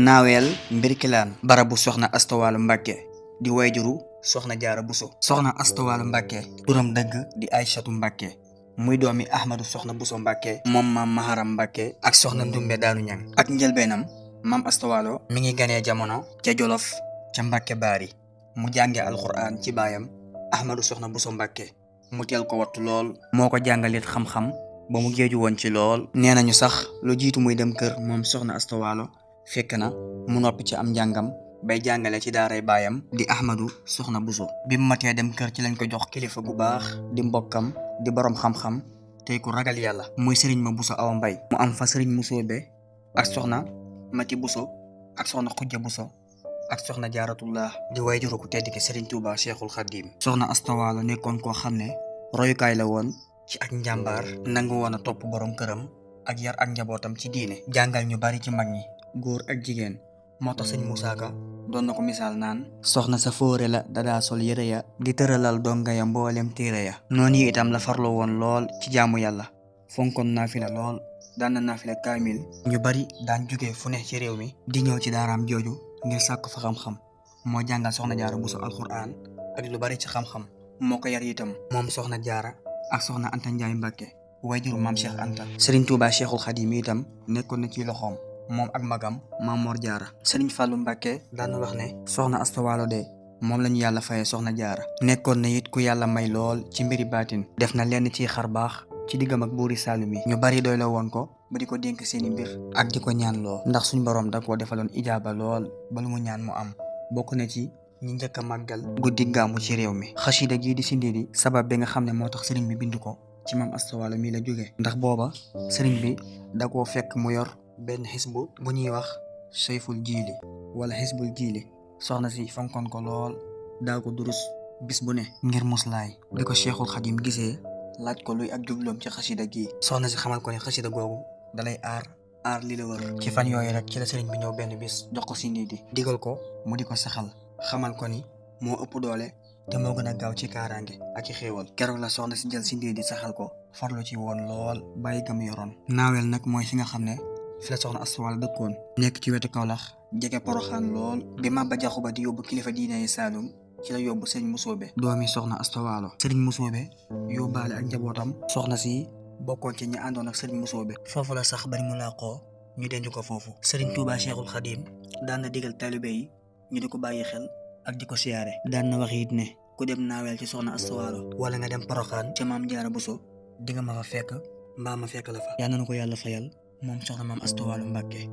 naaweel mbirkilaan barabu soxna Asta Walo Mbàkke di wayjuru soxna Jaara Buso. soxna Asta Walo Mbàkke turam dëgg di Aysatu Mbàkke muy doomi Ahmadu soxna Buso Mbàkke moom maam Maharam Mbàkke ak soxna Ndumbe Daanu Ñang. ak njëlbeenam maam Asta Walo mi ngi ganee jamono ca Jolof ca Mbàkke Baari mu jànge alxuraan ci baayam Ahmadu soxna Buso Mbàkke mu teel ko wattu lool moo ko jàngalit xam-xam ba mu géeju woon ci lool. nee nañu sax lu jiitu muy dem kër moom soxna Asta Walo fekk na mu noppi ci am njàngam bay jàngale ci daaray baayam di Ahmadu soxna Buso. bi mu matee dem kër ci lañ ko jox kilifa gu baax di mbokkam di borom xam-xam tey ku ragal yàlla muy sëriñ ma Buso Awa Mbay. mu am fa sëriñ Musoobe ak soxna Mati Buso ak soxna Xujja Buso ak soxna Jaaratullah di wayjuru ku tedd ki sëriñ Tuuba Cheikhul Xadim. soxna Asta Walo nekkoon koo xam ne royukaay la woon ci ak njàmbaar nangu woon a topp borom këram ak yar ak njabootam ci diine jàngal ñu bari ci mag ñi góor ak jigéen. moo tax sëñ Musaa Ka doon na ko misaal naan soxna sa fóore la dadaa sol yëre ya di tëralal donga ya mboolem téere ya. noonu yi itam la farloo woon lool ci jaamu yàlla fonkoon naafila lool daan na naafila kaamil. ñu bari daan jóge fu ne ci réew mi di ñëw ci daaraam jooju ngir sàkk fa xam-xam. moo jàngal soxna Jaara Buso alxuraan ak lu bari ci xam-xam moo ko yar itam moom soxna Jaara ak soxna Anta Njaay Mbàkke wayjuru maam Cheikh Anta. Sëriñ Tuuba Cheikhul Xadim itam nekkoon na ci loxoom moom ak magam Maam Mor Jaara. Sëriñ Fàllu Mbàkke daan wax ne soxna Asta Walo de moom lañu yàlla fayee soxna Jaara. nekkoon na it ku yàlla may lool ci mbiri baatin def na lenn ci xar baax ci diggam ak buuri Saalum yi. ñu bari doy la woon ko ba di ko dénk seeni mbir ak di ko ñaan loo ndax suñu borom da koo defaloon ijaaba lool ba lu mu ñaan mu am. bokk na ci ñi njëkk a màggal guddi gàmmu ci réew mi. xasida gii di Sindiidi sabab bi nga xam ne moo tax sëriñ bi bind ko ci maam Asta Walo mii la jógee ndax booba sëriñ bi da koo fekk mu yor benn xisbu bu ñuy wax sayful jiili wala xisbul jiili. soxna si fonkoon ko lool daa ko durus bis bu ne ngir muslaay. bi ko Cheikhul Xadim gisee laaj ko luy ak jubloom ci xasida gii soxna si xamal ko ne xasida googu dalay aar li la wër. ci fan yooyu rek ci la sëriñ bi ñëw benn bis jox ko Sindiidi digal ko mu di ko saxal xamal ko ni moo ëpp doole te moo gën a gaaw ci kaaraange ak ci xéewal. keroog la soxna si jël Sindiidi saxal ko farlu ci woon lool bàyyi gam yoroon. naaweel nag mooy fi nga xam ne fi la soxna Asta Walo dëkkoon nekk ci wetu Kawlax jege Poroxaan lool. bi Maba Jaxu Ba di yóbbu kilifa diine yi Saalum ci la yóbbu sëriñ Musoobe doomi soxna Asta Walo. sëriñ Musoobe yóbbaale ak njabootam. soxna si bokkoon ci ñi àndoon ak sëriñ Musoobe. foofu la sax bari mu làqoo ñu denc ko foofu. sëriñ Tuuba Cheikhul Xadim daan na digal taalibe yi ñu di ko bàyyi xel ak di ko siyaare. daan na wax it ne ku dem naaweel ci soxna Asta Walo wala nga dem Poroxaan ca maam Jaara Buso di nga ma fa fekk mbaa ma fekk la fa. yal na ko yàlla fayal moom soxna maam Asta Walo Mbàkke.